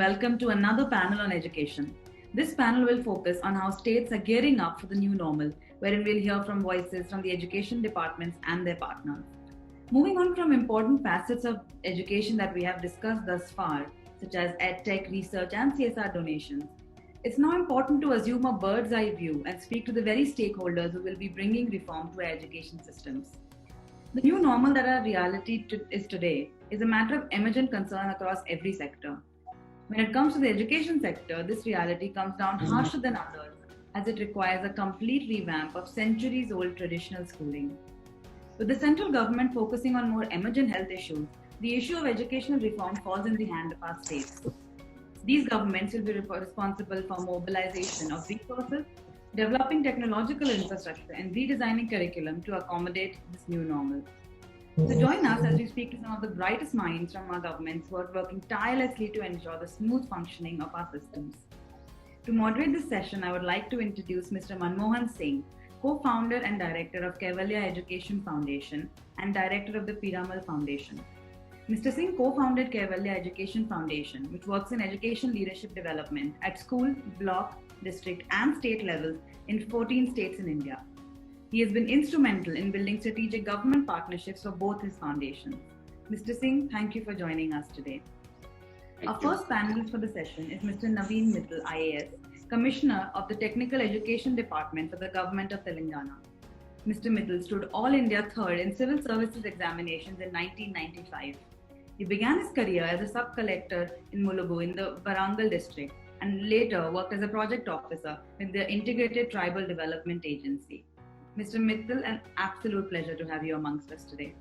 welcome to another panel on education. This panel will focus on how states are gearing up for the new normal, wherein we'll hear from voices from the education departments and their partners. Moving on from important facets of education that we have discussed thus far, such as EdTech, research, and CSR donations, it's now important to assume a bird's eye view and speak to the very stakeholders who will be bringing reform to our education systems. The new normal that our reality is today is a matter of emergent concern across every sector. When it comes to the education sector, this reality comes down harsher than others, as it requires a complete revamp of centuries-old traditional schooling. With the central government focusing on more emergent health issues, the issue of educational reform falls in the hand of our states. These governments will be responsible for mobilization of resources, developing technological infrastructure, and redesigning curriculum to accommodate this new normal. So join us as we speak to some of the brightest minds from our governments who are working tirelessly to ensure the smooth functioning of our systems. To moderate this session, I would like to introduce Mr. Manmohan Singh, co-founder and director of Kaivalya Education Foundation and director of the Piramal Foundation. Mr. Singh co-founded Kaivalya Education Foundation, which works in education leadership development at school, block, district and state levels in 14 states in India. He has been instrumental in building strategic government partnerships for both his foundations. Mr. Singh, thank you for joining us today. Our first panelist for the session is Mr. Naveen Mittal, IAS, Commissioner of the Technical Education Department for the Government of Telangana. Mr. Mittal stood All India third in Civil Services examinations in 1995. He began his career as a sub-collector in Mulugu in the Warangal district and later worked as a project officer with the Integrated Tribal Development Agency. Mr. Mittal, an absolute pleasure to have you amongst us today.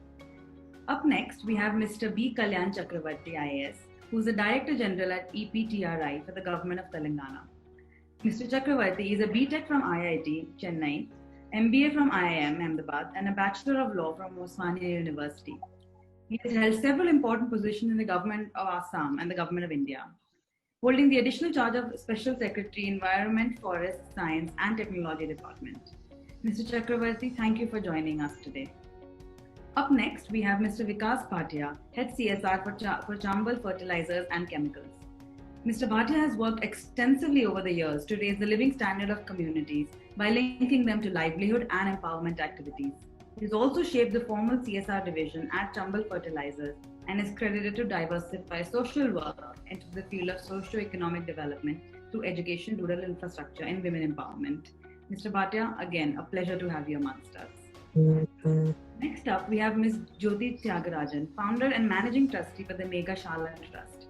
Up next, we have Mr. B. Kalyan Chakravarti, IAS, who is the Director General at EPTRI for the Government of Telangana. Mr. Chakravarti is a BTech from IIT, Chennai, MBA from IIM, Ahmedabad, and a Bachelor of Law from Osmania University. He has held several important positions in the Government of Assam and the Government of India, holding the additional charge of Special Secretary, Environment, Forest, Science and Technology Department. Mr. Chakravarti, thank you for joining us today. Up next, we have Mr. Vikas Bhatia, Head CSR for Chambal Fertilizers and Chemicals. Mr. Bhatia has worked extensively over the years to raise the living standard of communities by linking them to livelihood and empowerment activities. He has also shaped the formal CSR division at Chambal Fertilizers and is credited to diversify social work into the field of socio-economic development through education, rural infrastructure, and women empowerment. Mr. Bhatia, again, a pleasure to have you amongst us. Next up, we have Ms. Jyoti Tyagarajan, founder and managing trustee for the Megha Shala Trust.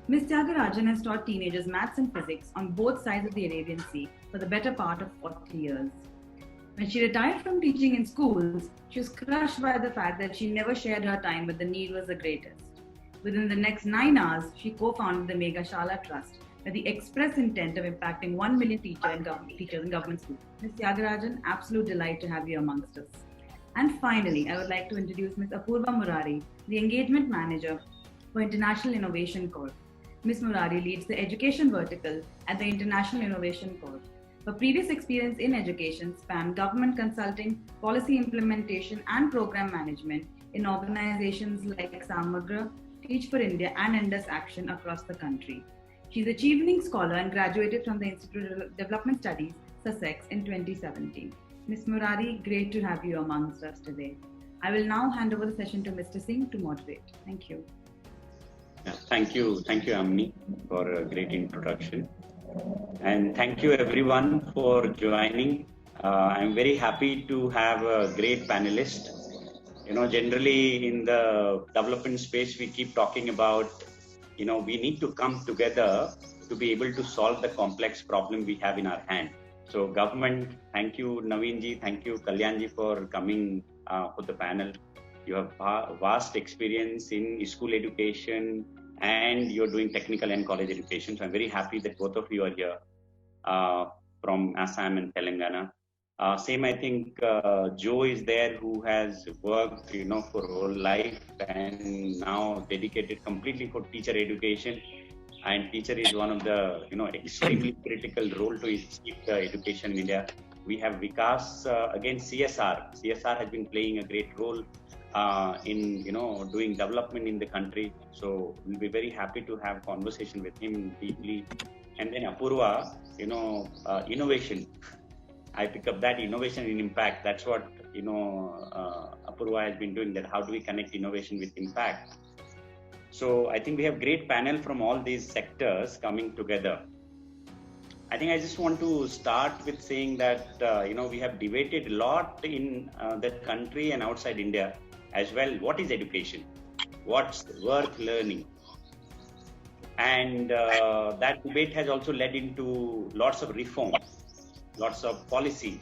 Ms. Tyagarajan has taught teenagers maths and physics on both sides of the Arabian Sea for the better part of 40 years. When she retired from teaching in schools, she was crushed by the fact that she never shared her time, but the need was the greatest. Within the next 9 hours, she co-founded the Megha Shala Trust with the express intent of impacting 1 million teachers in government schools. Ms. Tyagarajan, absolute delight to have you amongst us. And finally, I would like to introduce Ms. Apurva Murari, the Engagement Manager for International Innovation Corp. Ms. Murari leads the education vertical at the International Innovation Corp. Her previous experience in education spanned government consulting, policy implementation, and program management in organizations like Samagra, Teach for India, and Indus Action across the country. She's a Chevening Scholar and graduated from the Institute of Development Studies, Sussex, in 2017. Ms. Murari, great to have you amongst us today. I will now hand over the session to Mr. Singh to moderate. Thank you. Thank you, Amni, for a great introduction. And thank you everyone for joining. I'm very happy to have a great panelist. You know, generally in the development space, we keep talking about, we need to come together to be able to solve the complex problem we have in our hand. So government, thank you Naveen ji, thank you Kalyan ji for coming for the panel. You have vast experience in school education and you're doing technical and college education. So I'm very happy that both of you are here from Assam and Telangana. Same, I think Joe is there who has worked, for whole life and now dedicated completely for teacher education. And teacher is one of the, extremely critical role to achieve the education in India. We have Vikas, again CSR. CSR has been playing a great role in doing development in the country. So we'll be very happy to have conversation with him deeply. And then Apurva, innovation. I pick up that innovation in impact. That's what Apurva has been doing. That how do we connect innovation with impact? So I think we have great panel from all these sectors coming together. I think I just want to start with saying that we have debated a lot in the country and outside India as well. What is education? What's worth learning? And that debate has also led into lots of reform, lots of policy,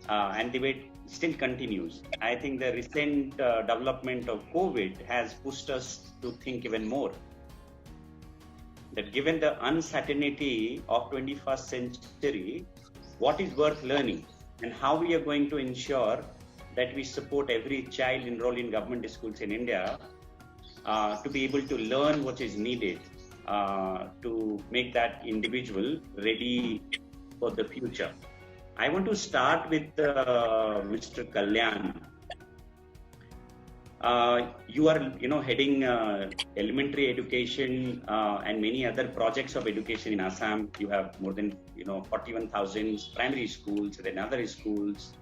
and debate still continues. I think the recent development of COVID has pushed us to think even more. That given the uncertainty of 21st century, what is worth learning and how we are going to ensure that we support every child enrolled in government schools in India to be able to learn what is needed to make that individual ready for the future. I want to start with Mr. Kalyan. You are, heading elementary education and many other projects of education in Assam. You have more than, 41,000 primary schools, then other schools.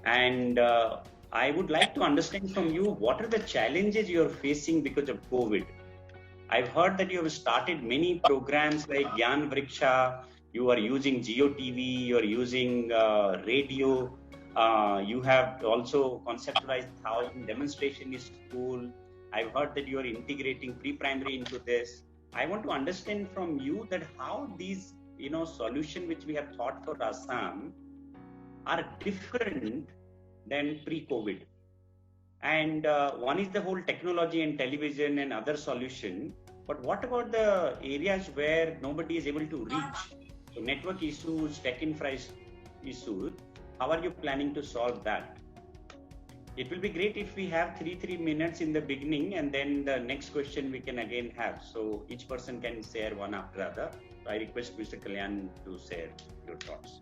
And I would like to understand from you, what are the challenges you are facing because of COVID? I've heard that you have started many programs like Gyan Vriksha. You are using GeoTV, you are using radio. You have also conceptualized 1,000 demonstration in school. I've heard that you are integrating pre-primary into this. I want to understand from you that how these, solutions which we have thought for Assam are different than pre-COVID. And one is the whole technology and television and other solution. But what about the areas where nobody is able to reach? So network issues, tech infra issues. How are you planning to solve that? It will be great if we have 3 minutes in the beginning, and then the next question we can again have. So each person can share one after the other. So I request Mr. Kalyan to share your thoughts.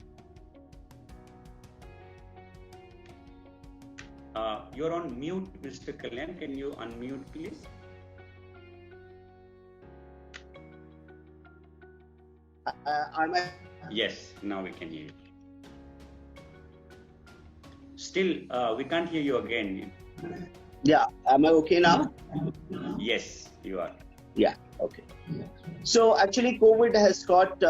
You're on mute, Mr. Kalyan. Can you unmute, please? Yes, now we can hear you. Still, we can't hear you again. Yeah, am I okay now? Yes, you are. Yeah, okay. So actually COVID has got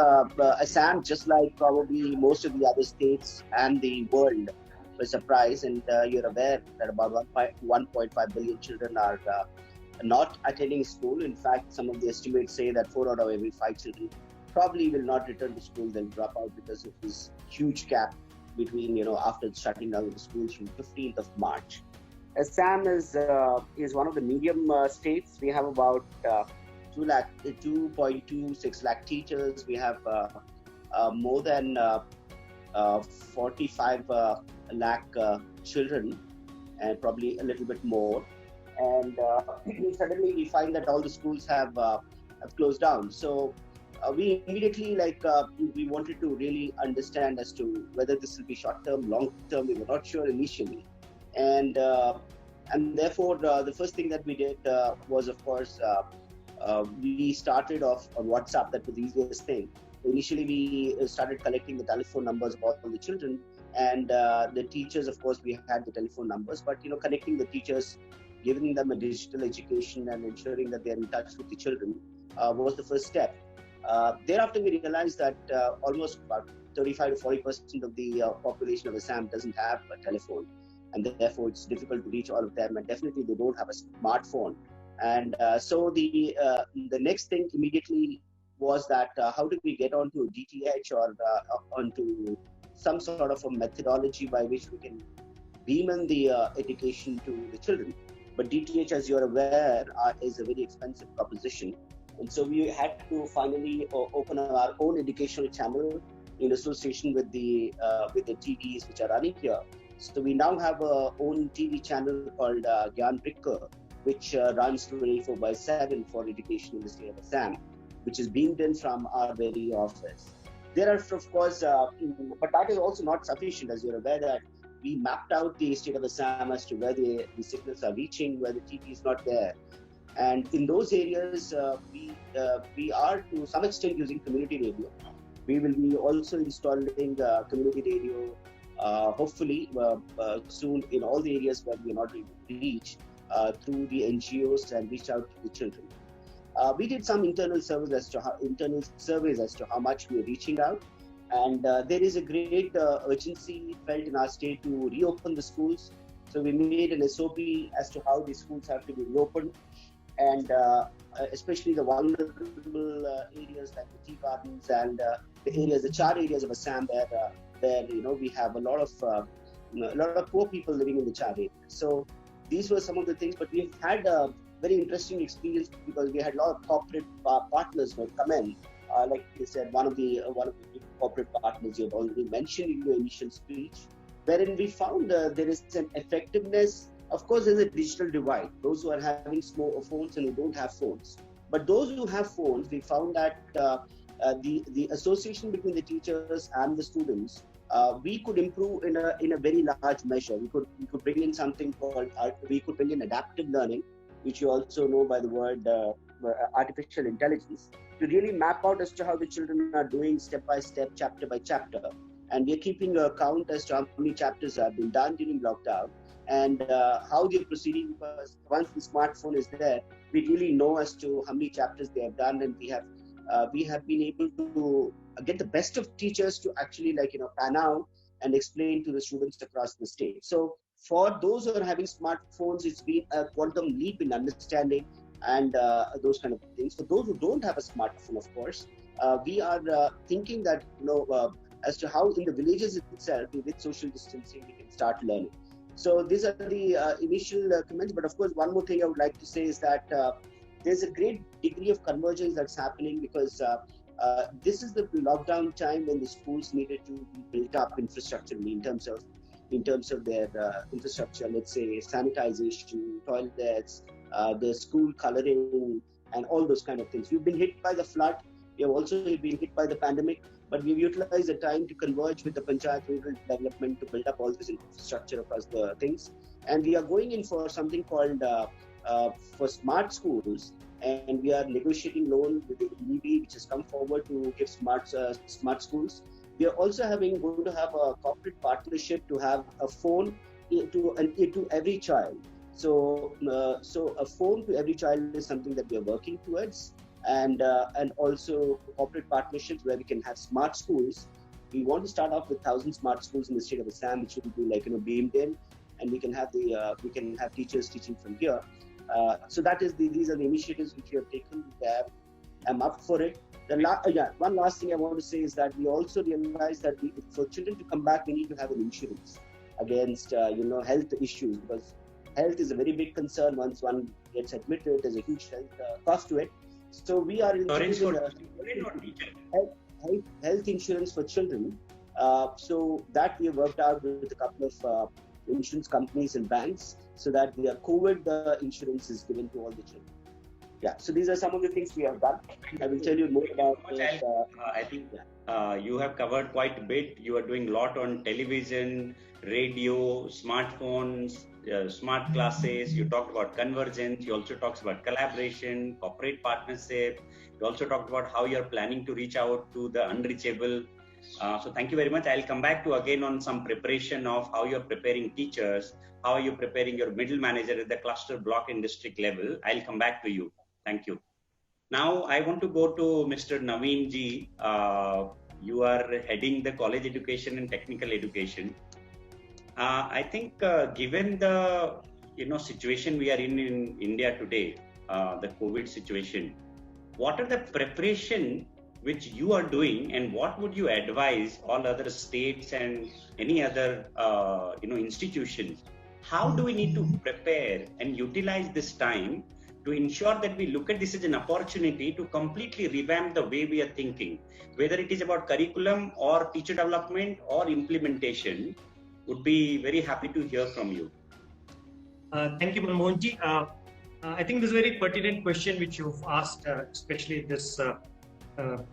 Assam, just like probably most of the other states and the world, by surprise. And you're aware that about 1.5 billion children are not attending school. In fact, some of the estimates say that 4 out of every 5 children probably will not return to school, they'll drop out because of this huge gap between, after shutting down the schools from 15th of March. Assam is one of the medium states. We have about 2.26 lakh teachers. We have more than 45 lakh children, and probably a little bit more. And suddenly we find that all the schools have closed down. So we immediately we wanted to really understand as to whether this will be short term, long term. We were not sure initially, and therefore the first thing that we did was, of course, we started off on WhatsApp. That was the easiest thing. Initially, we started collecting the telephone numbers of all the children, and the teachers. Of course, we had the telephone numbers, but connecting the teachers, giving them a digital education, and ensuring that they are in touch with the children was the first step. Thereafter, we realized that almost about 35 to 40% of the population of Assam doesn't have a telephone, and therefore it's difficult to reach all of them, and definitely they don't have a smartphone. And so the next thing immediately was that how do we get onto DTH or onto some sort of a methodology by which we can beam in the education to the children. But DTH, as you're aware, is a very expensive proposition. And so we had to finally open our own educational channel in association with the TVs which are running here. So we now have our own TV channel called Gyan Vriksha, which runs 24/7 for education in the state of Assam, which is beamed in from our very office. There are, of course, but that is also not sufficient, as you're aware that we mapped out the state of Assam as to where the signals are reaching, where the TV is not there. And in those areas, we are to some extent using community radio. We will be also installing community radio, hopefully soon in all the areas where we are not able to reach through the NGOs and reach out to the children. We did some internal surveys as to how much we are reaching out, and there is a great urgency felt in our state to reopen the schools. So we made an SOP as to how the schools have to be reopened, and especially the vulnerable areas like the tea gardens and the char areas of Assam, where we have a lot of poor people living in the char area. So these were some of the things, but we've had a very interesting experience because we had a lot of corporate partners who had come in. Like you said, one of the big corporate partners you had already mentioned in your initial speech, wherein we found there is an effectiveness. Of course, there's a digital divide. Those who are having small phones and who don't have phones. But those who have phones, we found that the association between the teachers and the students, we could improve in a very large measure. We could bring in something called adaptive learning, which you also know by the word artificial intelligence, to really map out as to how the children are doing step by step, chapter by chapter. And we're keeping a count as to how many chapters have been done during lockdown and how they're proceeding, because once the smartphone is there, we really know as to how many chapters they have done, and we have been able to get the best of teachers to actually pan out and explain to the students across the state. So for those who are having smartphones, it's been a quantum leap in understanding and those kind of things. For those who don't have a smartphone, of course, we are thinking that as to how in the villages itself, with social distancing, we can start learning. So these are the initial comments. But of course, one more thing I would like to say is that there's a great degree of convergence that's happening, because this is the lockdown time when the schools needed to be built up infrastructurally in terms of their infrastructure. Let's say sanitization, toilets, the school coloring, and all those kind of things. We've been hit by the flood. We have also been hit by the pandemic, but we've utilized the time to converge with the Panchayat Rural Development to build up all this infrastructure across the things. And we are going in for something called for smart schools, and we are negotiating loan with the EDB, which has come forward to give smart schools. We are also going to have a corporate partnership to have a phone to every child. So a phone to every child is something that we are working towards. And also corporate partnerships where we can have smart schools. We want to start off with 1,000 smart schools in the state of Assam, which will be beamed in, and we can have teachers teaching from here. So these are the initiatives which we have taken. I'm up for it. One last thing I want to say is that we also realize that for children to come back, we need to have an insurance against health issues, because health is a very big concern. Once one gets admitted, there's a huge health cost to it. So we are introducing health insurance for children. So that we have worked out with a couple of insurance companies and banks, so that the COVID insurance is given to all the children. Yeah, so these are some of the things we have done. I will tell you more about it. I think you have covered quite a bit. You are doing a lot on television, radio, smartphones, smart classes. You talked about convergence. You also talked about collaboration, corporate partnership. You also talked about how you're planning to reach out to the unreachable. So thank you very much. I'll come back to again on some preparation of how you're preparing teachers, how are you preparing your middle manager at the cluster, block and district level. I'll come back to you. Thank you. Now I want to go to Mr. Naveen ji. You are heading the college education and technical education. I think given the situation we are in India today, the COVID situation, what are the preparation which you are doing, and what would you advise all other states and any other institutions? How do we need to prepare and utilize this time to ensure that we look at this as an opportunity to completely revamp the way we are thinking, whether it is about curriculum or teacher development or implementation? Would be very happy to hear from you. Thank you, Manmohanji. I think this is a very pertinent question which you've asked, especially this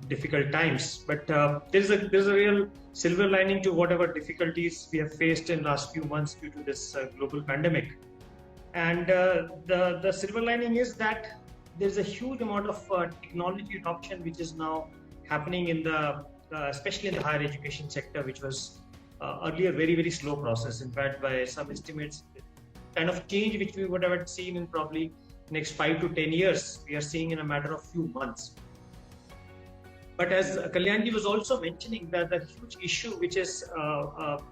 difficult times. But there's a real silver lining to whatever difficulties we have faced in last few months due to this global pandemic. And the silver lining is that there's a huge amount of technology adoption which is now happening in the especially in the higher education sector, which was earlier very slow process. In fact, by some estimates, kind of change which we would have seen in probably next 5 to 10 years, we are seeing in a matter of few months. But as Kalyanji was also mentioning, that the huge issue which is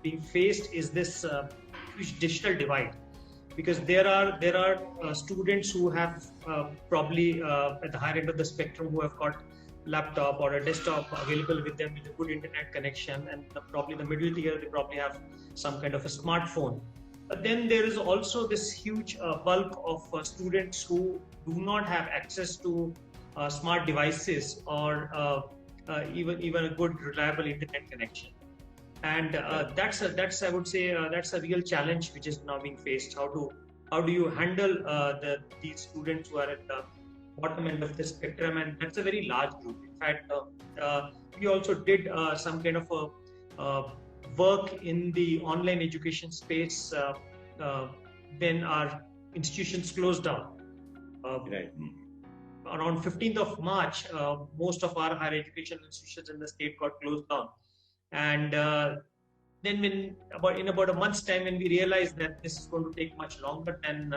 being faced is this huge digital divide, because there are students who have probably at the higher end of the spectrum who have got laptop or a desktop available with them with a good internet connection, and probably the middle tier, they probably have some kind of a smartphone. But then there is also this huge bulk of students who do not have access to smart devices or even a good reliable internet connection. And that's I would say that's a real challenge which is now being faced. How do you handle these students who are at the bottom end of the spectrum? And that's a very large group. In fact, we also did some kind of a work in the online education space when our institutions closed down. Right. Around 15th of March, most of our higher education institutions in the state got closed down. And then in about a month's time, when we realized that this is going to take much longer than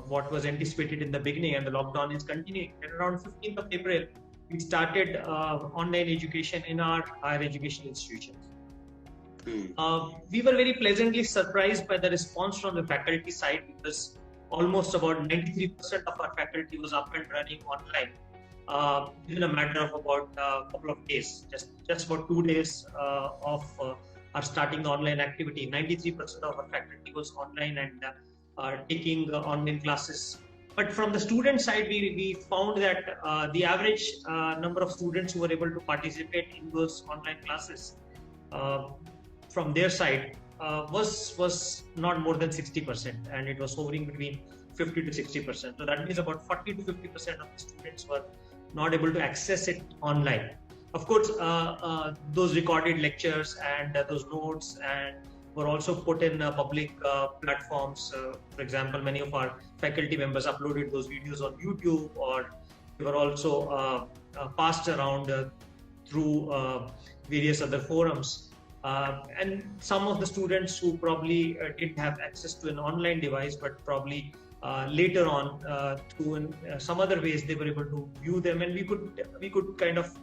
what was anticipated in the beginning, and the lockdown is continuing, and around 15th of April, we started online education in our higher education institutions. We were very pleasantly surprised by the response from the faculty side, because almost about 93% of our faculty was up and running online in a matter of about a couple of days, just about 2 days of our starting the online activity. 93% of our faculty was online and taking online classes. But from the student side, we found that the average number of students who were able to participate in those online classes from their side was not more than 60%, and it was hovering between 50 to 60%. So that means about 40 to 50% of the students were not able to access it online. Of course, those recorded lectures and those notes and were also put in public platforms. For example, many of our faculty members uploaded those videos on YouTube, or they were also passed around through various other forums. And some of the students who probably didn't have access to an online device, but probably later on through some other ways they were able to view them, and we could kind of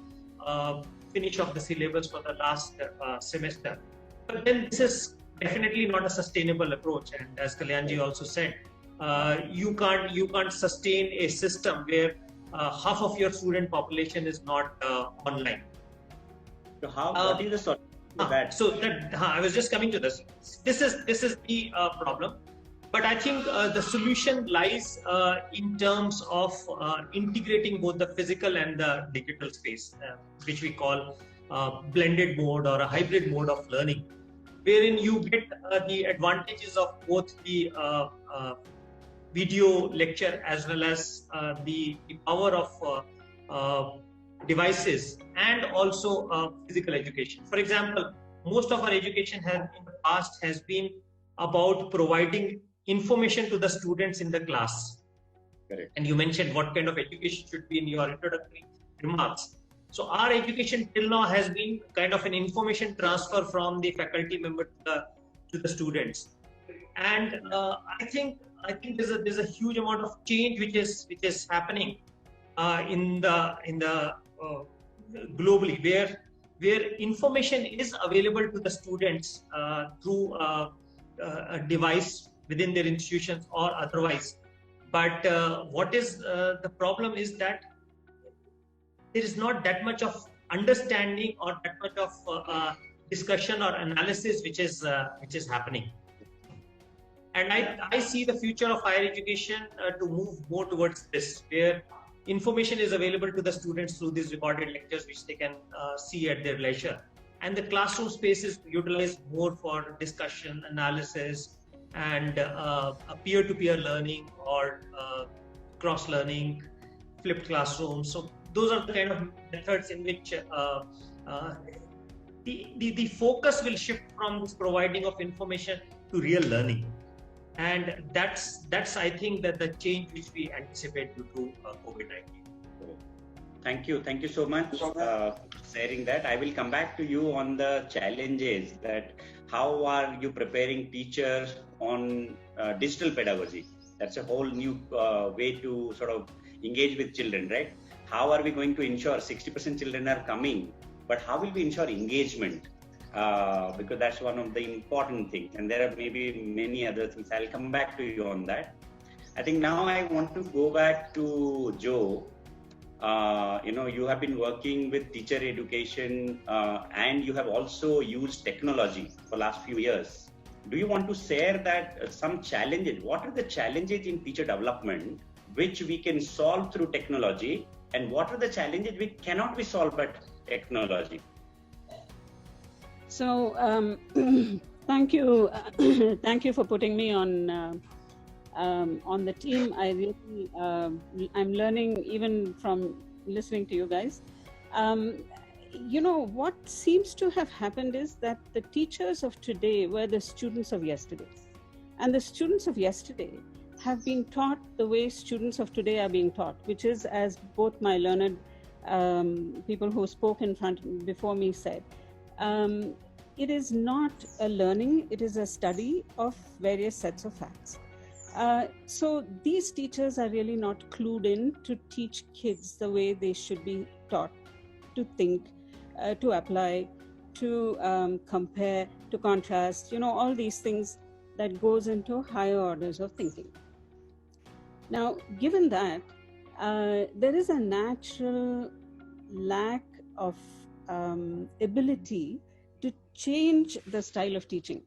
finish off the syllabus for the last semester. But then this is definitely not a sustainable approach, and as Kalyanji also said, you can't sustain a system where half of your student population is not online. So what is the solution to that? So that I was just coming to this. This is the problem. But I think the solution lies in terms of integrating both the physical and the digital space, which we call blended mode or a hybrid mode of learning, wherein you get the advantages of both the video lecture as well as the power of devices and also physical education. For example, most of our education in the past has been about providing information to the students in the class. Correct. And you mentioned what kind of education should be in your introductory remarks. So our education till now has been kind of an information transfer from the faculty member to the students. And I think there's a huge amount of change which is happening in the globally, where information is available to the students through a device within their institutions or otherwise. But what is the problem is that there is not that much of understanding or that much of discussion or analysis which is happening. And I see the future of higher education to move more towards this, where information is available to the students through these recorded lectures, which they can see at their leisure. And the classroom space is utilized more for discussion, analysis, and a peer-to-peer learning or cross-learning, flipped classrooms. So those are the kind of methods in which the focus will shift from this providing of information to real learning. And that's I think that the change which we anticipate due to COVID-19. Thank you so much for sharing that. I will come back to you on the challenges, that how are you preparing teachers on digital pedagogy? That's a whole new way to sort of engage with children, right? How are we going to ensure 60% children are coming, but how will we ensure engagement? Because that's one of the important things, and there are maybe many other things. I'll come back to you on that. I think now I want to go back to Joe. You have been working with teacher education and you have also used technology for last few years. Do you want to share that some challenges? What are the challenges in teacher development which we can solve through technology, and what are the challenges which cannot be solved by technology? So thank you for putting me on the team. I really I'm learning even from listening to you guys. What seems to have happened is that the teachers of today were the students of yesterday, and the students of yesterday have been taught the way students of today are being taught, which is, as both my learned people who spoke before me said, it is not a learning, it is a study of various sets of facts. So these teachers are really not clued in to teach kids the way they should be taught, to think, to apply, to compare, to contrast, all these things that goes into higher orders of thinking. Now, given that, there is a natural lack of ability to change the style of teaching.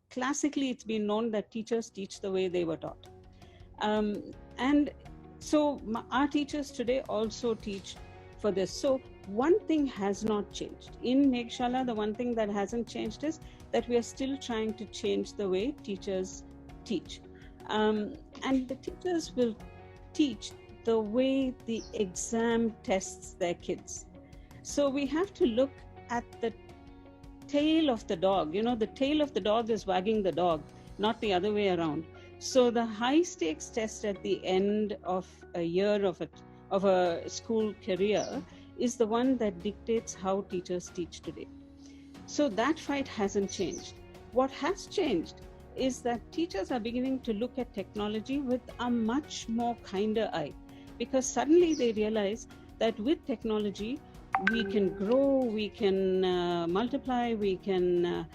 Classically, it's been known that teachers teach the way they were taught. And so our teachers today also teach for this. So one thing has not changed. In Meghshala, the one thing that hasn't changed is that we are still trying to change the way teachers teach. And the teachers will teach the way the exam tests their kids. So we have to look at the tail of the dog. The tail of the dog is wagging the dog, not the other way around. So the high stakes test at the end of a year of a school career is the one that dictates how teachers teach today. So that fight hasn't changed. What has changed is that teachers are beginning to look at technology with a much more kinder eye, because suddenly they realize that with technology we can grow, we can multiply, we can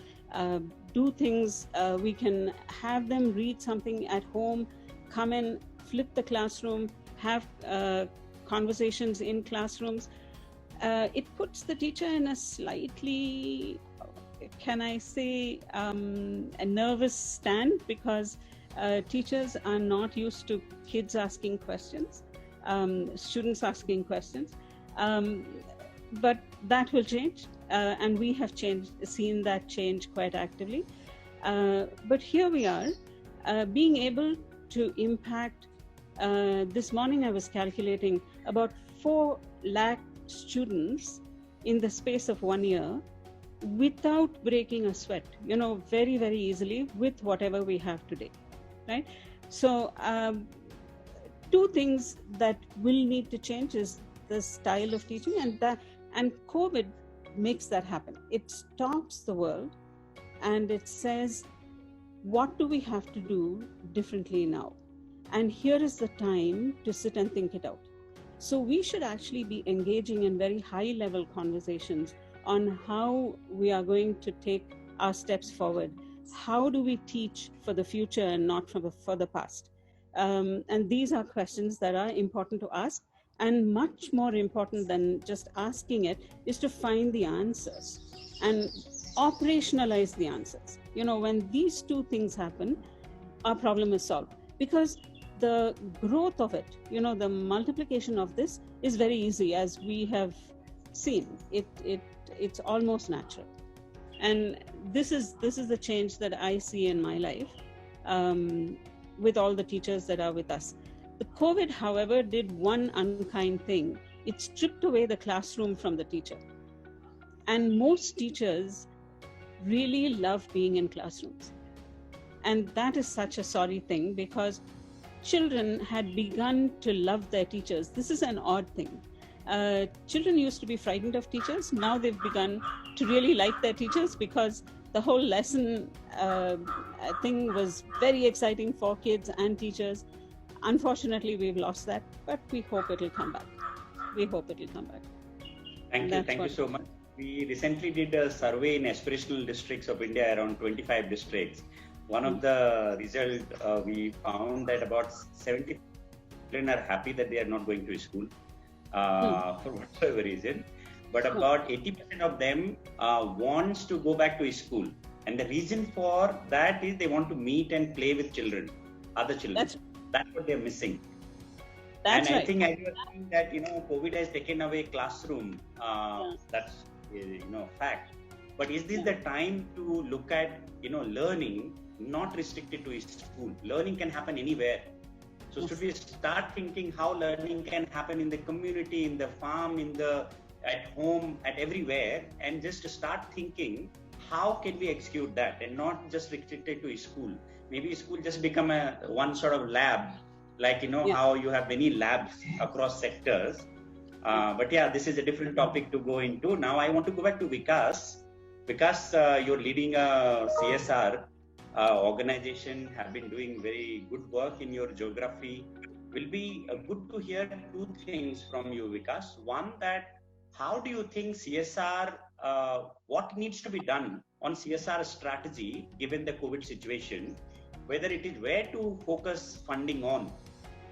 do things, we can have them read something at home, come and flip the classroom, have conversations in classrooms. It puts the teacher in a slightly, can I say, a nervous stand, because teachers are not used to kids asking questions, students asking questions. But that will change, and we have seen that change quite actively. But here we are, being able to impact. This morning I was calculating about 4 lakh students in the space of 1 year without breaking a sweat, very, very easily with whatever we have today, right? So 2 things that will need to change is the style of teaching, and COVID makes that happen. It stops the world and it says, what do we have to do differently now? And here is the time to sit and think it out. So we should actually be engaging in very high level conversations on how we are going to take our steps forward. How do we teach for the future and not for the past? And these are questions that are important to ask. And much more important than just asking it is to find the answers and operationalize the answers. When these 2 things happen, our problem is solved. Because the growth of it, the multiplication of this is very easy, as we have seen. It's almost natural. And this is the change that I see in my life with all the teachers that are with us. The COVID, however, did one unkind thing, it stripped away the classroom from the teacher. And most teachers really love being in classrooms. And that is such a sorry thing, because children had begun to love their teachers. This is an odd thing. Children used to be frightened of teachers. Now they've begun to really like their teachers, because the whole lesson thing was very exciting for kids and teachers. Unfortunately, we've lost that, but we hope it'll come back. We hope it'll come back. Thank you so much. We recently did a survey in aspirational districts of India, around 25 districts. One of the results we found that about 70% children are happy that they are not going to school for whatever reason. But about 80% of them wants to go back to school. And the reason for that is they want to meet and play with children, other children. That's what they're missing. That's and right. I think as you are saying that, COVID has taken away classroom. That's, fact. But is this the time to look at, learning not restricted to school? Learning can happen anywhere. So should we start thinking how learning can happen in the community, in the farm, at home, at everywhere, and just to start thinking how can we execute that and not just restricted to school? Maybe school just become one sort of lab, like how you have many labs across sectors. But yeah, this is a different topic to go into. Now I want to go back to Vikas. Vikas, you're leading a CSR organization, have been doing very good work in your geography. Will be good to hear two things from you, Vikas. One, that how do you think CSR, what needs to be done on CSR strategy given the COVID situation, whether it is where to focus funding on,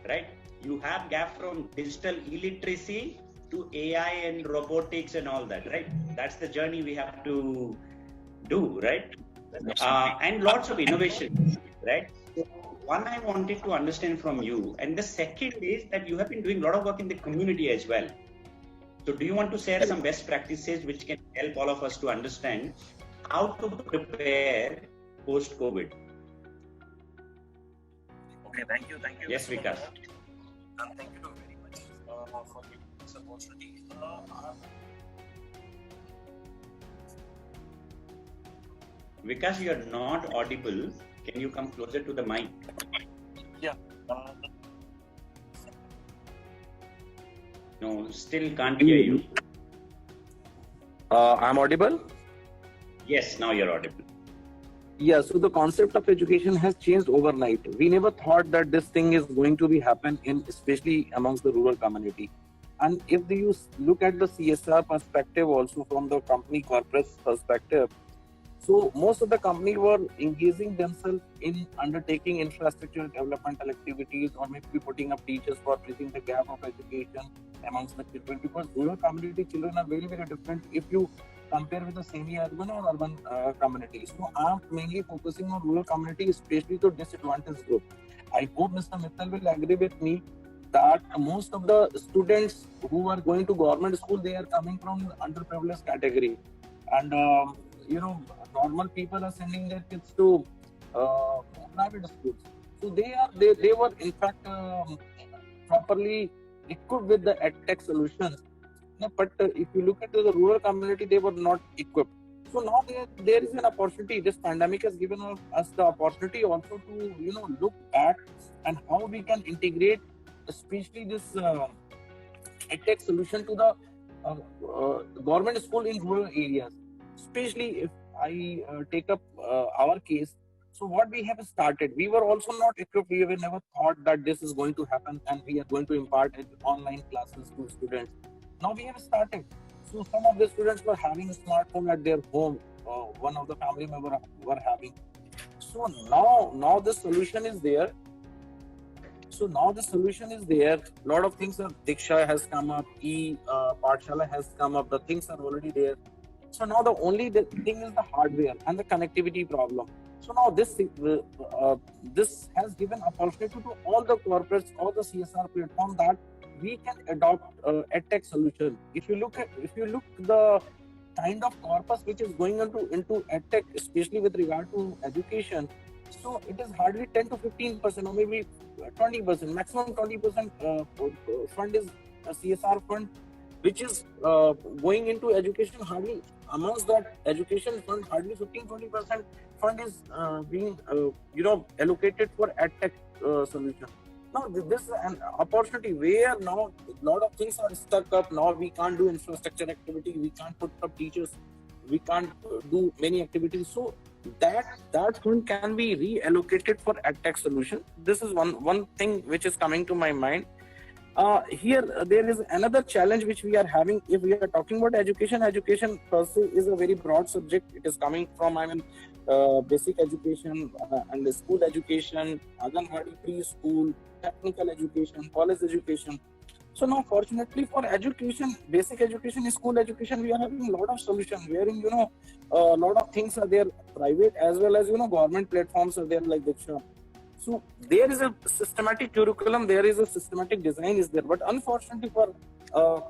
right? You have gap from digital illiteracy to AI and robotics and all that, right? That's the journey we have to do, right? And lots of innovation, right? So one I wanted to understand from you, and the second is that you have been doing a lot of work in the community as well. So do you want to share some best practices which can help all of us to understand how to prepare post-COVID? Okay, thank you. Yes, Vikas. And thank you very much for giving this opportunity. Vikas, you are not audible. Can you come closer to the mic? Yeah. No, still can't hear you. I'm audible? Yes, now you're audible. Yeah, so the concept of education has changed overnight. We never thought that this thing is going to be happen especially amongst the rural community. And if you look at the CSR perspective also from the company corporate perspective, so most of the company were engaging themselves in undertaking infrastructure developmental activities, or maybe putting up teachers for bridging the gap of education amongst the children, because rural community children are very, very different if you compare with the semi-urban or urban communities. So I'm mainly focusing on rural community, especially the disadvantaged group. I hope Mr. Mittal will agree with me that most of the students who are going to government school, they are coming from underprivileged category. And normal people are sending their kids to private schools. So they were in fact properly equipped with the EdTech solutions. But if you look at the rural community, they were not equipped. So now there is an opportunity. This pandemic has given us the opportunity also to look back and how we can integrate, especially this EdTech solution to the government school in rural areas. Especially if I take up our case. So what we have started, we were also not equipped. We never thought that this is going to happen and we are going to impart online classes to students. Now we have started. So some of the students were having a smartphone at their home. One of the family members were having. So now the solution is there. A lot of things Diksha has come up, Pathshala has come up. The things are already there. So now the only thing is the hardware and the connectivity problem. So now this has given opportunity to all the corporates, all the CSR platform, that we can adopt EdTech solution. If you look the kind of corpus which is going into EdTech, especially with regard to education, so it is hardly 10 to 15% or maybe 20%, maximum 20% fund is CSR fund which is going into education. Hardly amongst that education fund, hardly 15-20% fund is being allocated for edtech solution. Now this is an opportunity where now a lot of things are stuck up. Now we can't do infrastructure activity, we can't put up teachers, we can't do many activities. So that fund can be reallocated for edtech solution. This is one thing which is coming to my mind. Here there is another challenge which we are having. If we are talking about education per se is a very broad subject. It is coming from basic education and school education, Anganwadi, preschool, technical education, college education. So now fortunately for education, basic education, school education, we are having a lot of solutions wherein a lot of things are there, private as well as government platforms are there like Diksha. So there is a systematic curriculum, there is a systematic design is there, but unfortunately for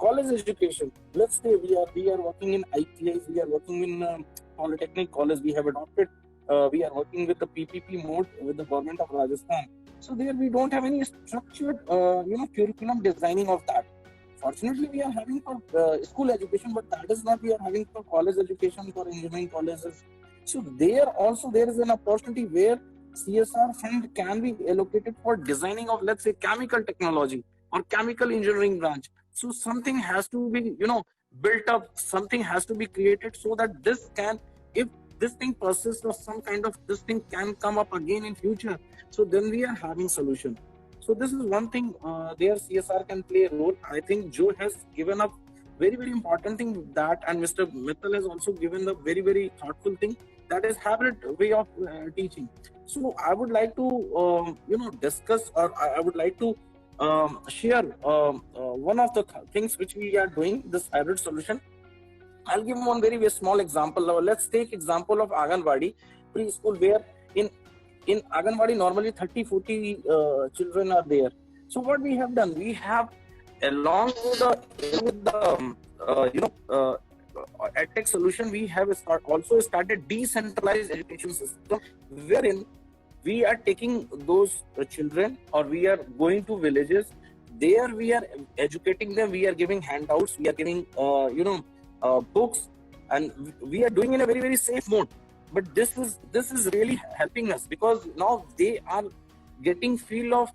college education, let's say we are working in ITIs, we are working in Polytechnic College, we have adopted, we are working with the PPP mode with the government of Rajasthan. So there we don't have any structured curriculum designing of that. Fortunately, we are having for school education, but that is not we are having for college education, for engineering colleges. So there also there is an opportunity where CSR fund can be allocated for designing of, let's say, chemical technology or chemical engineering branch. So something has to be, built up, something has to be created so that this can, if this thing persists or some kind of this thing can come up again in future, so then we are having solution. So this is one thing there CSR can play a role. I think Joe has given up very, very important thing that, and Mr. Mittal has also given the very, very thoughtful thing, that is hybrid way of teaching. So I would like to, discuss, or I would like to share one of the things which we are doing, this hybrid solution. I'll give one very, very small example. Now, let's take example of Anganwadi preschool, where in Anganwadi normally 30-40 children are there. So what we have done, we have along with the edtech solution, we have also started decentralized education system, wherein we are taking those children, or we are going to villages. There we are educating them, we are giving handouts, we are giving books, and we are doing in a very, very safe mode. But this is really helping us, because now they are getting feel of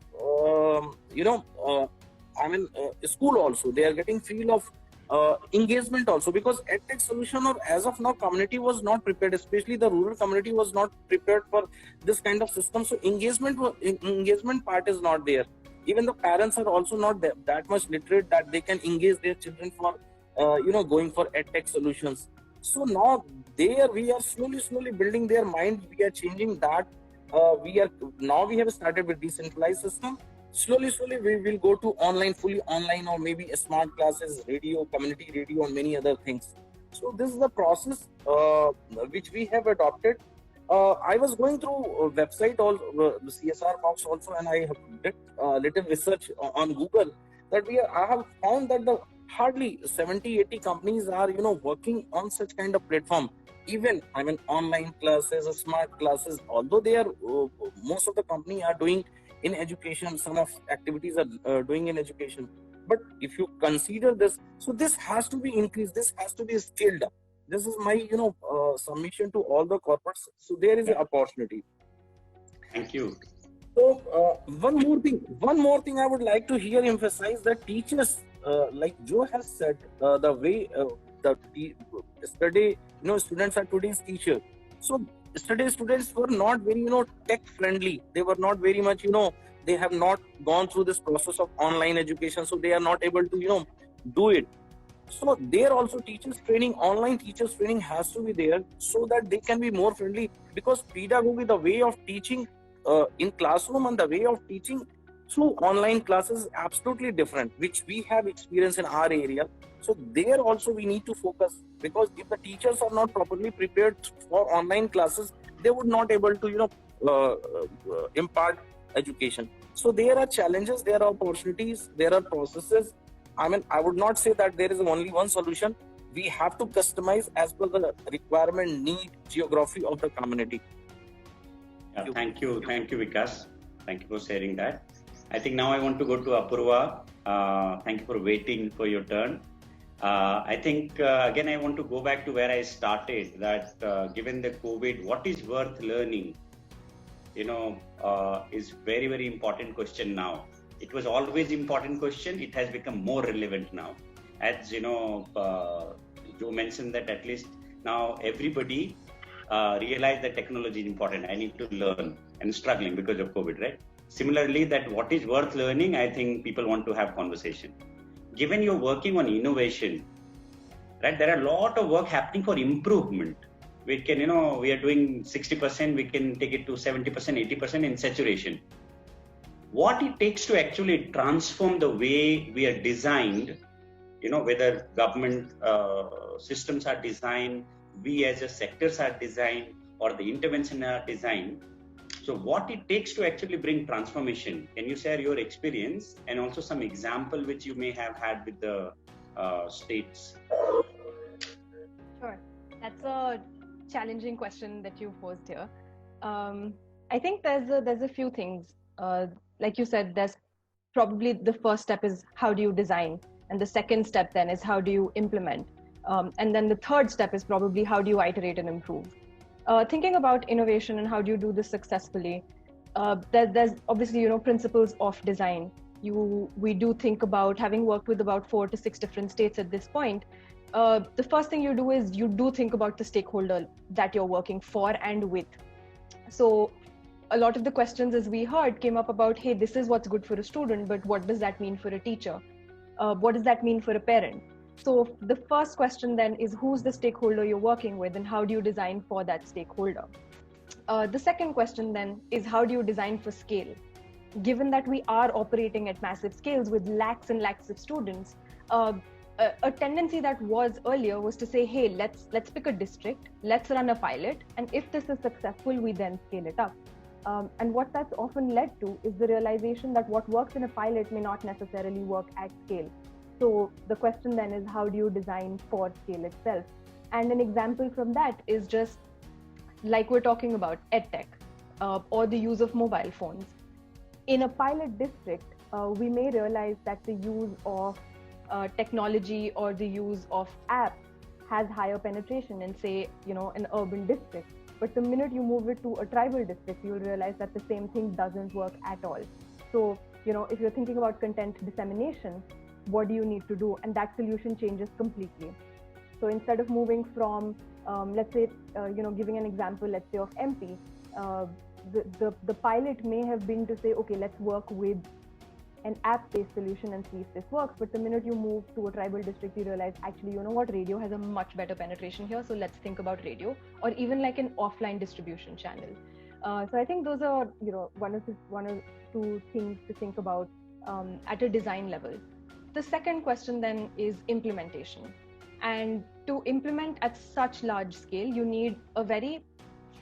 school also. They are getting feel of engagement also, because edtech solution, or as of now, community was not prepared, especially the rural community was not prepared for this kind of system. So engagement part is not there. Even the parents are also not that much literate that they can engage their children for going for edtech solutions. So now there we are slowly building their mind. We are changing that. We have started with decentralized system. Slowly we will go to online, fully online, or maybe smart classes, radio, community radio, and many other things. So this is the process which we have adopted. I was going through a website, the CSR box also, and I have did little research on Google, that I have found that hardly 70-80 companies are working on such kind of platform. Even online classes or smart classes, although they are most of the company are doing in education, some of activities are doing in education. But if you consider this, so this has to be increased, this has to be scaled up. This is my submission to all the corporates. So there is an opportunity. Thank you. So one more thing I would like to here emphasize, that teachers, like Joe has said, the way yesterday, students are today's teacher. So yesterday students were not very tech friendly. They were not very much they have not gone through this process of online education, so they are not able to do it. So there also online teachers training has to be there, so that they can be more friendly, because pedagogy, the way of teaching in classroom and the way of teaching through online classes is absolutely different, which we have experienced in our area. So there also we need to focus, because if the teachers are not properly prepared for online classes, they would not able to impart education. So there are challenges, there are opportunities, there are processes. I would not say that there is only one solution. We have to customize as per the requirement, need, geography of the community. Thank you, Vikas. Thank you for sharing that. I think now I want to go to Apurva. Thank you for waiting for your turn. I think, again, I want to go back to where I started, that given the COVID, what is worth learning, is very, very important question now. It was always important question. It has become more relevant now. As Joe mentioned that at least now everybody realize that technology is important. I need to learn and struggling because of COVID, right? Similarly, that what is worth learning, I think people want to have conversation. Given you're working on innovation, right? There are a lot of work happening for improvement. We can, we are doing 60%, we can take it to 70%, 80% in saturation. What it takes to actually transform the way we are designed, whether government systems are designed, we as a sectors are designed, or the intervention are designed. So what it takes to actually bring transformation, can you share your experience and also some example which you may have had with the states? Sure. That's a challenging question that you posed here. I think there's a few things. Like you said, there's probably the first step is how do you design? And the second step then is how do you implement? And then the third step is probably how do you iterate and improve? Thinking about innovation and how do you do this successfully, there's obviously, principles of design. We do think about, having worked with about 4 to 6 different states at this point, the first thing you do is you do think about the stakeholder that you're working for and with. So a lot of the questions, as we heard, came up about, hey, this is what's good for a student, but what does that mean for a teacher? What does that mean for a parent? So the first question then is, who's the stakeholder you're working with and how do you design for that stakeholder? The second question then is, how do you design for scale? Given that we are operating at massive scales with lakhs and lakhs of students, a tendency that was earlier was to say, hey, let's pick a district, let's run a pilot, and if this is successful, we then scale it up. And what that's often led to is the realization that what works in a pilot may not necessarily work at scale. So the question then is, how do you design for scale itself? And an example from that is just like we're talking about EdTech or the use of mobile phones. In a pilot district, we may realize that the use of technology or the use of apps has higher penetration in, say, an urban district. But the minute you move it to a tribal district, you'll realize that the same thing doesn't work at all. So, if you're thinking about content dissemination, what do you need to do? And that solution changes completely. So instead of moving from, let's say, giving an example, let's say of MP, the pilot may have been to say, okay, let's work with an app-based solution and see if this works. But the minute you move to a tribal district, you realize, actually, radio has a much better penetration here. So let's think about radio, or even like an offline distribution channel. So I think those are, one or two things to think about at a design level. The second question then is implementation. And to implement at such large scale, you need a very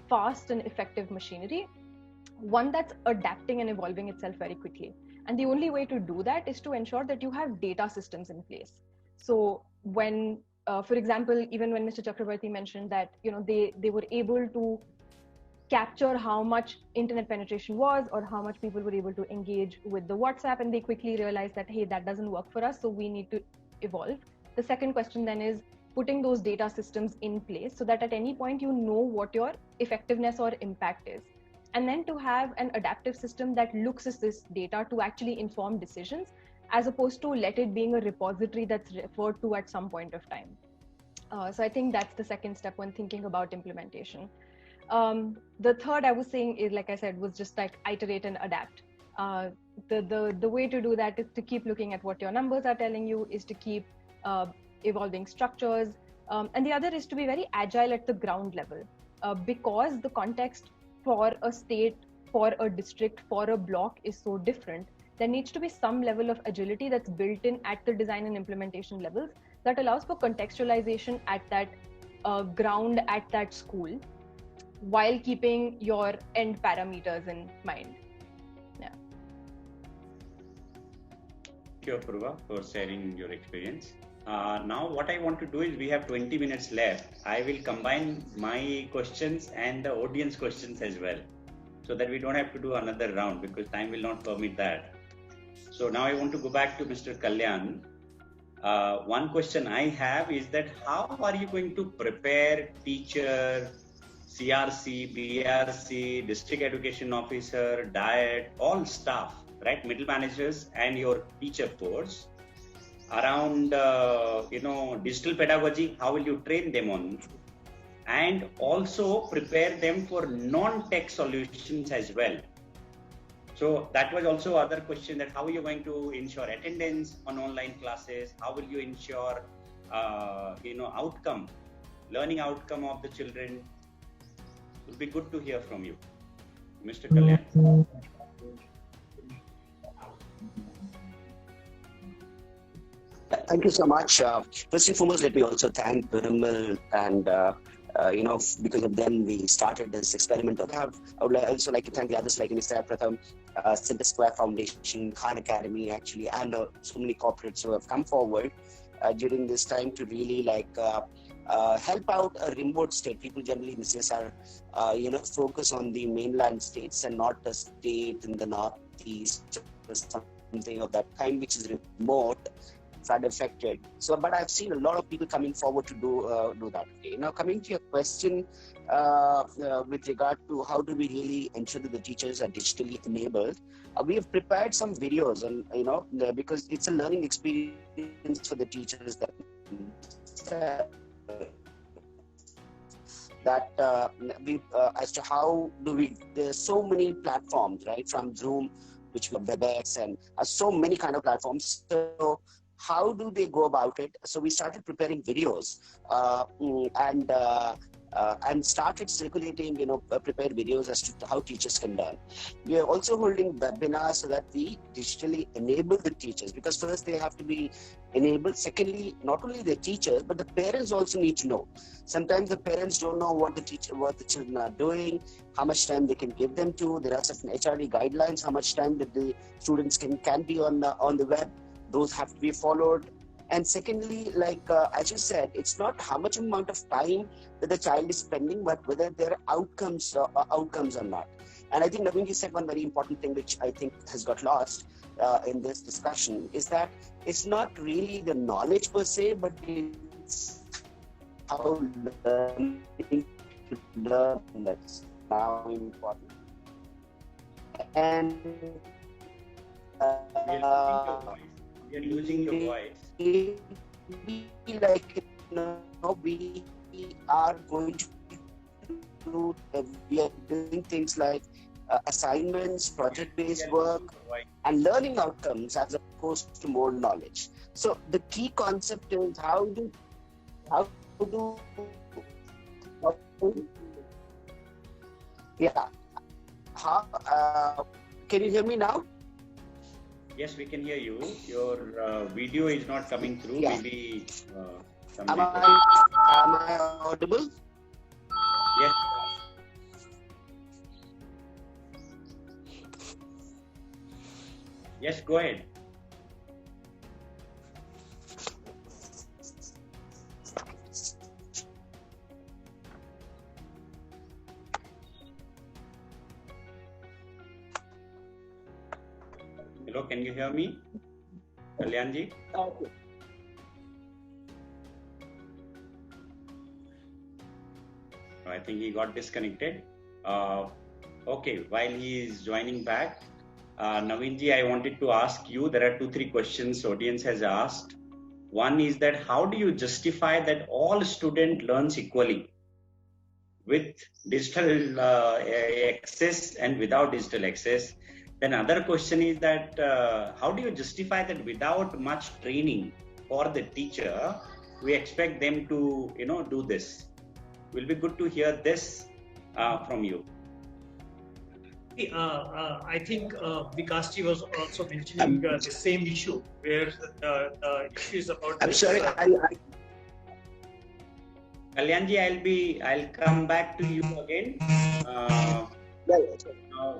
fast and effective machinery, one that's adapting and evolving itself very quickly. And the only way to do that is to ensure that you have data systems in place. So when, for example, even when Mr. Chakrabarti mentioned that, they were able to capture how much internet penetration was or how much people were able to engage with the WhatsApp, and they quickly realized that, hey, that doesn't work for us, so we need to evolve. The second question then is putting those data systems in place so that at any point you know what your effectiveness or impact is. And then to have an adaptive system that looks at this data to actually inform decisions, as opposed to let it being a repository that's referred to at some point of time. So I think that's the second step when thinking about implementation. The third I was saying is, like I said, was just like iterate and adapt. The way to do that is to keep looking at what your numbers are telling you, is to keep evolving structures. And the other is to be very agile at the ground level, because the context for a state, for a district, for a block is so different. There needs to be some level of agility that's built in at the design and implementation levels that allows for contextualization at that ground, at that school, while keeping your end parameters in mind. Yeah. Thank you, Apurva, for sharing your experience. Now what I want to do is, we have 20 minutes left. I will combine my questions and the audience questions as well, so that we don't have to do another round, because time will not permit that. So now I want to go back to Mr. Kalyan. One question I have is that how are you going to prepare teacher, CRC, BRC, district education officer, diet, all staff, right, middle managers and your teacher force around, digital pedagogy? How will you train them on? And also prepare them for non-tech solutions as well. So that was also other question, that how are you going to ensure attendance on online classes? How will you ensure, learning outcome of the children? It will be good to hear from you, Mr. Kalyan. Thank you so much. First and foremost, let me also thank Parimal and because of them we started this experiment. I would also like to thank the others like Mr. Pratham, Center Square Foundation, Khan Academy, actually, and so many corporates who have come forward during this time to really help out a remote state. People generally in the CSR, focus on the mainland states and not a state in the northeast or something of that kind, which is remote, flood affected. So, but I've seen a lot of people coming forward to do that. Okay. Now, coming to your question with regard to how do we really ensure that the teachers are digitally enabled, we have prepared some videos, and because it's a learning experience for the teachers that we as to how do we. There's so many platforms, right, from Zoom, which we have WebEx, and so many kind of platforms. So how do they go about it? So we started preparing videos and started circulating, prepared videos as to how teachers can learn. We are also holding webinars so that we digitally enable the teachers, because first they have to be enabled. Secondly, not only the teachers, but the parents also need to know. Sometimes the parents don't know what the children are doing, how much time they can give them to. There are certain HRD guidelines, how much time that the students can be on the web. Those have to be followed. And secondly, as you said, it's not how much amount of time that the child is spending, but whether there are outcomes or not. And I think Naveen said one very important thing, which I think has got lost in this discussion, is that it's not really the knowledge per se, but it's how learning to learn that's now important. And we are losing your voice. We are going to do, we are doing things like assignments, project-based work, and learning outcomes as opposed to more knowledge. So the key concept is how do can you hear me now? Yes, we can hear you. Your video is not coming through. Yeah. Maybe am I audible? Yes. Yes, go ahead. Hello, can you hear me? Kalyanji? Okay. I think he got disconnected. Okay, while he is joining back, Naveenji, I wanted to ask you, there are 2-3 questions audience has asked. One is that how do you justify that all student learns equally with digital access and without digital access? Then other question is that how do you justify that without much training for the teacher, we expect them to do this? Will be good to hear this from you. I think Vikasji was also mentioning the same issue, where the issue is about. I'm sorry. Kalyanji, I'll come back to you again.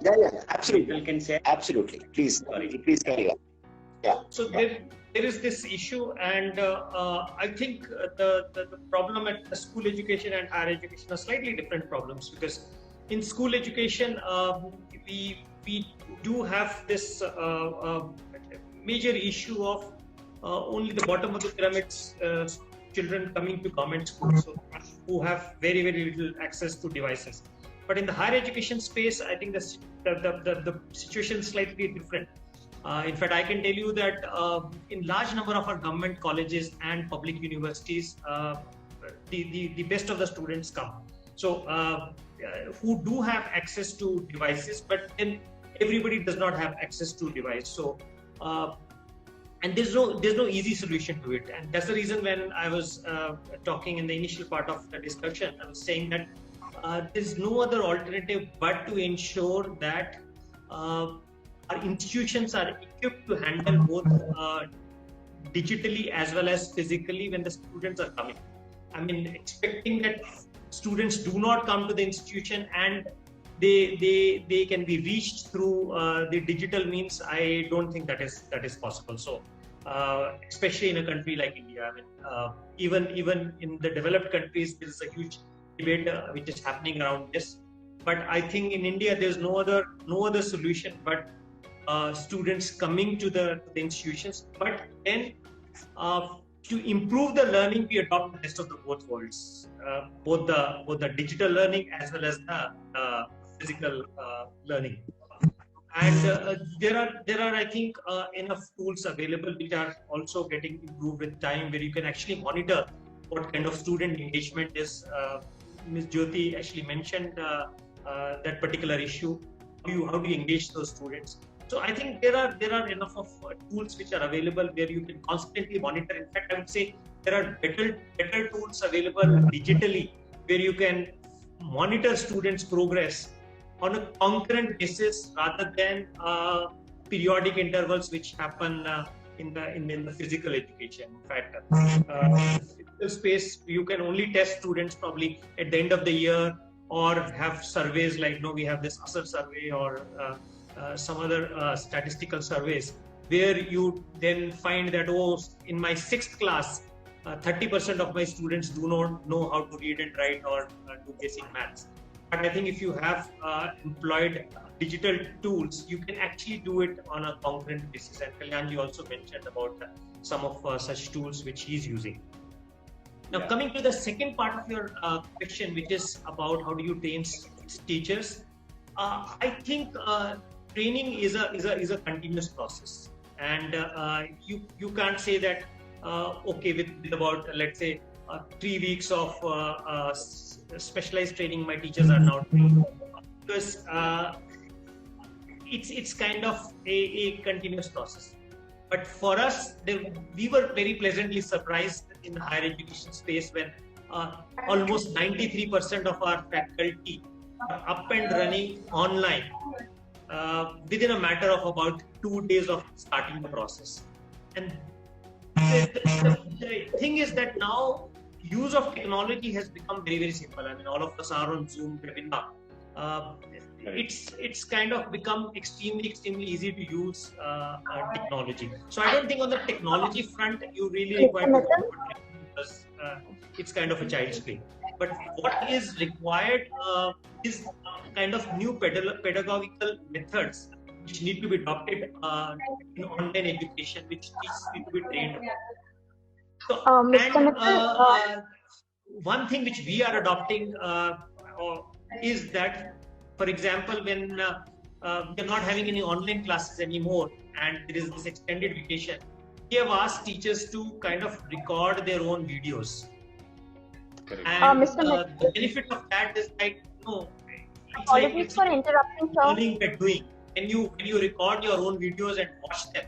Yeah, absolutely. Can say absolutely. Please carry on. Yeah. So there is this issue, and I think the problem at the school education and higher education are slightly different problems, because in school education we do have this major issue of only the bottom of the pyramids children coming to government schools, so, who have very, very little access to devices. But in the higher education space, I think the situation is slightly different. In fact, I can tell you that in large number of our government colleges and public universities, the best of the students come. So who do have access to devices, but then everybody does not have access to device. So and there's no easy solution to it, and that's the reason when I was talking in the initial part of the discussion, I was saying that there's no other alternative but to ensure that our institutions are equipped to handle both digitally as well as physically when the students are coming. I mean, expecting that students do not come to the institution and they can be reached through the digital means, I don't think that is possible. So especially in a country like India, I mean, even in the developed countries, there is a huge debate which is happening around this. But I think in India, there's no other solution but students coming to the institutions. But then to improve the learning, we adopt the best of the both worlds, both the digital learning as well as the physical learning. And there are I think enough tools available which are also getting improved with time, where you can actually monitor what kind of student engagement is. Ms. Jyoti actually mentioned that particular issue. How do you engage those students? So I think there are enough of tools which are available where you can constantly monitor. In fact, I would say there are better tools available digitally where you can monitor students' progress on a concurrent basis rather than periodic intervals which happen in the physical education. In fact, physical space, you can only test students probably at the end of the year, or have surveys like we have this ASR survey or some other statistical surveys where you then find that in my 6th class 30% of my students do not know how to read and write or do basic maths. But I think if you have employed digital tools, you can actually do it on a concurrent basis. And Kalyanji also mentioned about some of such tools which he's using. Now, coming to the second part of your question, which is about how do you train teachers, I think training is a continuous process, and you can't say that okay, with about, let's say, 3 weeks of specialized training, my teachers are now trained, because it's kind of a continuous process. But for us, we were very pleasantly surprised in the higher education space when almost 93% of our faculty are up and running online within a matter of about 2 days of starting the process. And the thing is that now use of technology has become very, very simple. I mean, all of us are on Zoom webinar. It's kind of become extremely easy to use technology. So I don't think on the technology front you really require to because it's kind of a child's play. But what is required is kind of new pedagogical methods which need to be adopted in online education, which needs to be trained. So, one thing which we are adopting is that, for example, when we are not having any online classes anymore and there is this extended vacation, we have asked teachers to kind of record their own videos. And the benefit of that is like, apologies for interrupting, sir. Learning by doing. When you record your own videos and watch them,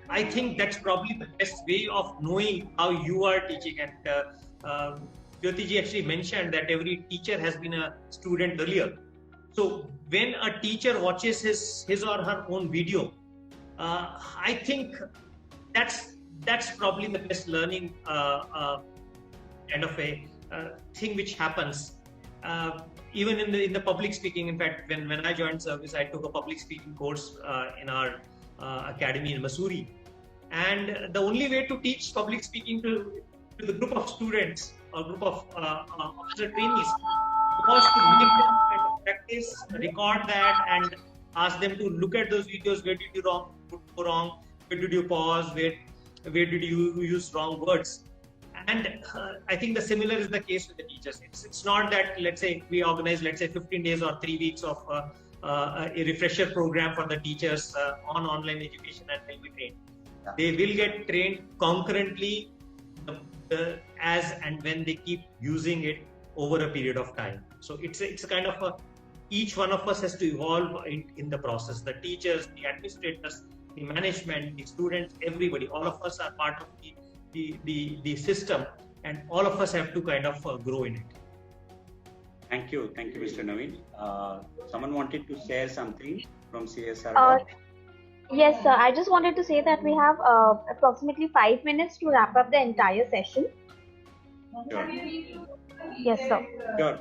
I think that's probably the best way of knowing how you are teaching. And Jyoti ji actually mentioned that every teacher has been a student earlier. So when a teacher watches his or her own video, I think that's probably the best learning kind of a thing which happens. Even in the public speaking. In fact, when I joined service, I took a public speaking course in our academy in Mussoorie. And the only way to teach public speaking to the group of students or group of officer trainees was to make them kind of practice, record that, and ask them to look at those videos. Where did you go wrong? where did you pause, where did you use wrong words. And I think the similar is the case with the teachers. It's not that, let's say, we organize, let's say, 15 days or 3 weeks of a refresher program for the teachers on online education and will be trained. Yeah. They will get trained concurrently as and when they keep using it over a period of time. So it's a kind of each one of us has to evolve in the process. The teachers, the administrators, the management, the students, everybody, all of us are part of the system, and all of us have to kind of grow in it. Thank you, Mr. Naveen. Someone wanted to share something from CSR. Yes, sir. I just wanted to say that we have approximately 5 minutes to wrap up the entire session. Sure. Yes, sir. Sure.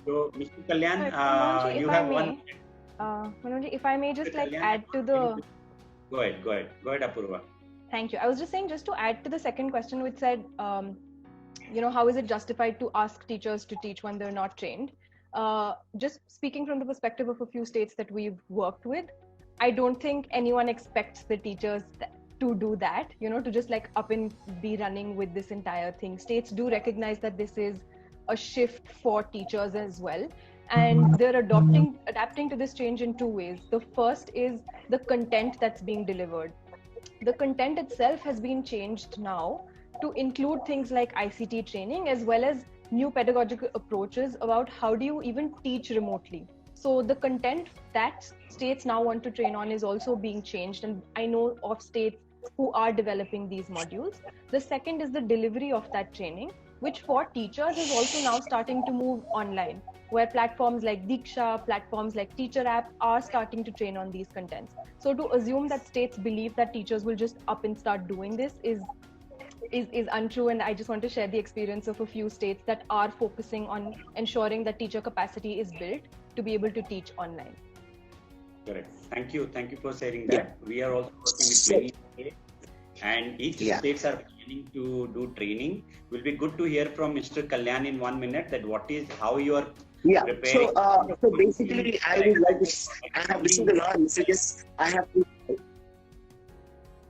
So, Mr. Kalyan, you have 1 minute. Manoj, if I may just add to the... Go ahead, Apurva. Thank you. I was just saying, just to add to the second question, which said, how is it justified to ask teachers to teach when they're not trained? Just speaking from the perspective of a few states that we've worked with, I don't think anyone expects the teachers to do that, to just up and be running with this entire thing. States do recognize that this is a shift for teachers as well. And they're adapting to this change in 2 ways. The first is the content that's being delivered. The content itself has been changed now to include things like ICT training, as well as new pedagogical approaches about how do you even teach remotely. So the content that states now want to train on is also being changed. And I know of states who are developing these modules. The second is the delivery of that training, which for teachers is also now starting to move online, where platforms like Diksha, platforms like Teacher App are starting to train on these contents. So to assume that states believe that teachers will just up and start doing this is untrue. And I just want to share the experience of a few states that are focusing on ensuring that teacher capacity is built to be able to teach online. Correct. Thank you for sharing that. Yeah. We are also working with many states, and each states are beginning to do training. Will be good to hear from Mr. Kalyan in 1 minute that how you are preparing. So basically, I would like to. I have received a lot of messages.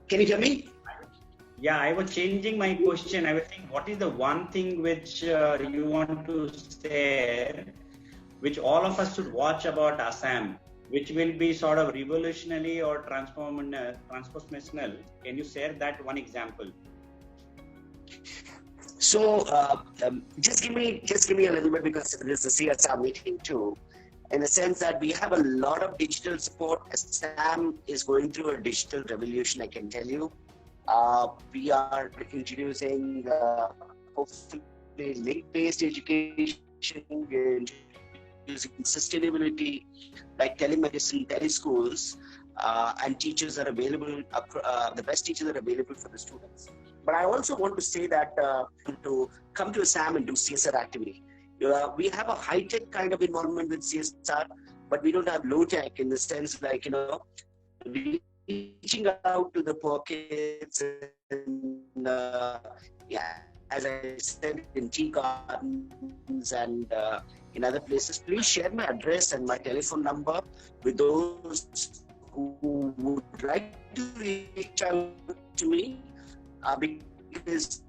Can you hear me? Yeah, I was changing my question. I was saying, what is the one thing which you want to share, which all of us should watch about Assam, which will be sort of revolutionary or transformational? Can you share that one example? So just give me a little bit, because this is a CSR meeting too, in the sense that we have a lot of digital support. Assam is going through a digital revolution, I can tell you. We are introducing hopefully link-based education. We're introducing sustainability like telemedicine, teleschools, and teachers are available. The best teachers are available for the students. But I also want to say that to come to Assam and do CSR activity, we have a high-tech kind of involvement with CSR, but we don't have low-tech in the sense like, reaching out to the poor kids and, as I said, in tea gardens and in other places. Please share my address and my telephone number with those who would like to reach out to me, because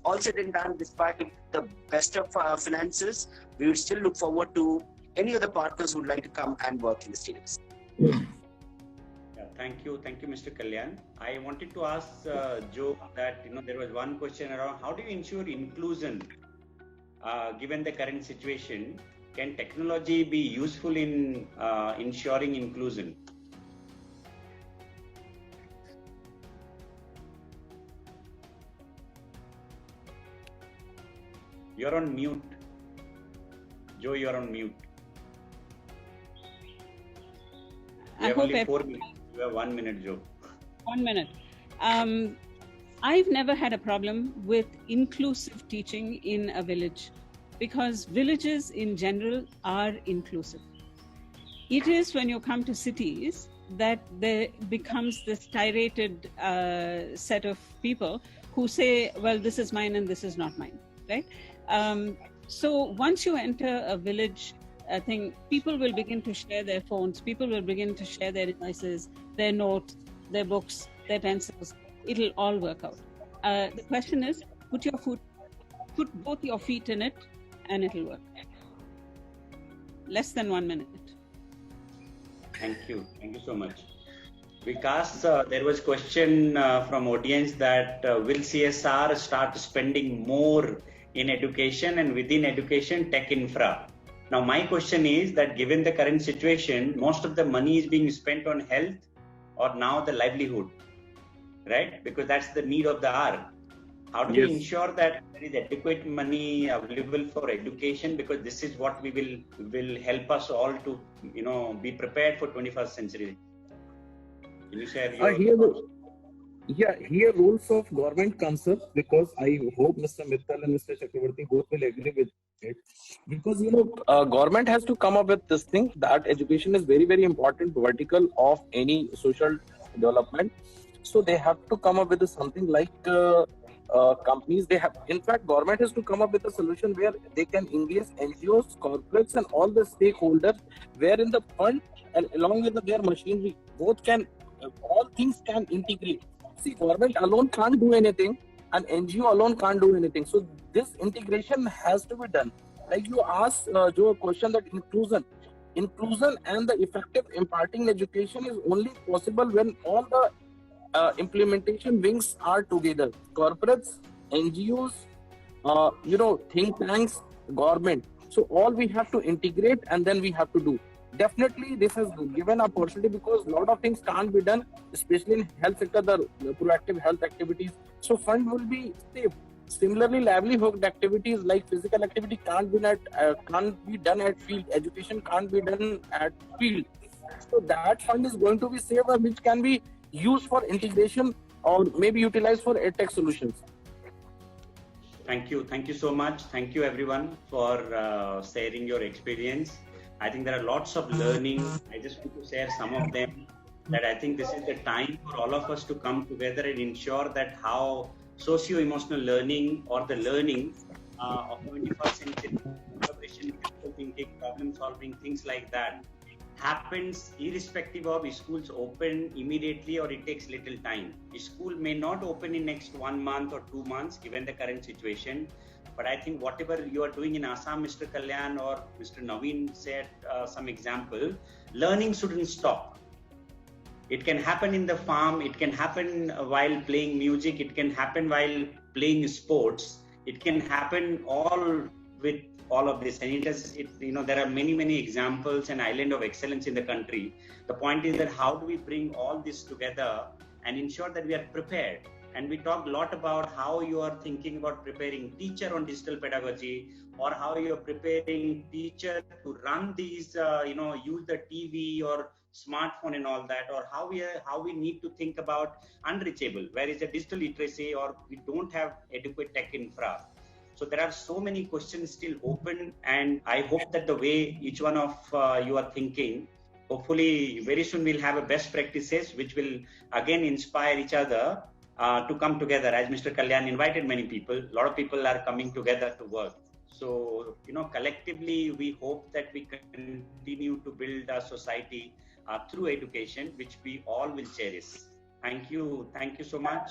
all said and done, despite the best of finances, we would still look forward to any other partners who would like to come and work in the stadiums. Thank you, Mr. Kalyan. I wanted to ask Joe that there was one question around how do you ensure inclusion given the current situation? Can technology be useful in ensuring inclusion? You're on mute. Joe, you're on mute. You have only 4 minutes. You have 1 minute, Joe. 1 minute. I've never had a problem with inclusive teaching in a village, because villages in general are inclusive. It is when you come to cities that there becomes this tirated set of people who say, well, this is mine and this is not mine, right? So once you enter a village, I think people will begin to share their phones, people will begin to share their devices, their notes, their books, their pencils. It'll all work out. The question is, put both your feet in it, and it'll work. Less than 1 minute. Thank you so much. Vikas, there was question from audience that will CSR start spending more in education and within education tech infra? Now my question is that given the current situation, most of the money is being spent on health or now the livelihood, right? Because that's the need of the hour. How do we ensure that there is adequate money available for education? Because this is what will help us all to, be prepared for 21st century. Can you share your Here rules of government comes up, because I hope Mr. Mittal and Mr. Chakravarti both will agree with it. Because, government has to come up with this thing that education is very, very important vertical of any social development. So they have to come up with something like companies. In fact, government has to come up with a solution where they can engage NGOs, corporates, and all the stakeholders, wherein the fund and along with their machinery, all things can integrate. See, government alone can't do anything, and NGO alone can't do anything. So this integration has to be done. Like you asked, Joe, a question that inclusion and the effective imparting education is only possible when all the implementation wings are together. Corporates, NGOs, think tanks, government. So all we have to integrate, and then we have to do. Definitely, this has given opportunity, because a lot of things can't be done, especially in health sector, the proactive health activities. So fund will be safe. Similarly, livelihood activities like physical activity can't be done at field. Education can't be done at field. So that fund is going to be safe, which can be used for integration or maybe utilized for edtech solutions. Thank you so much. Thank you everyone for sharing your experience. I think there are lots of learning. I just want to share some of them, that I think this is the time for all of us to come together and ensure that how socio-emotional learning or the learning of 21st century, collaboration, critical thinking, problem solving, things like that happens irrespective of schools open immediately or it takes little time. School may not open in next 1 month or 2 months given the current situation. But I think whatever you are doing in Assam, Mr. Kalyan or Mr. Naveen said some example, learning shouldn't stop. It can happen in the farm, it can happen while playing music, it can happen while playing sports, it can happen all with all of this. And there are many examples and island of excellence in the country. The point is that how do we bring all this together and ensure that we are prepared? And we talked a lot about how you are thinking about preparing teacher on digital pedagogy, or how you are preparing teacher to run these, use the TV or smartphone and all that, or how we need to think about unreachable, where is the digital literacy, or we don't have adequate tech infra. So there are so many questions still open, and I hope that the way each one of you are thinking, hopefully very soon we'll have a best practices which will again inspire each other to come together. As Mr. Kalyan invited many people, a lot of people are coming together to work. So, collectively, we hope that we continue to build a society through education, which we all will cherish. Thank you so much.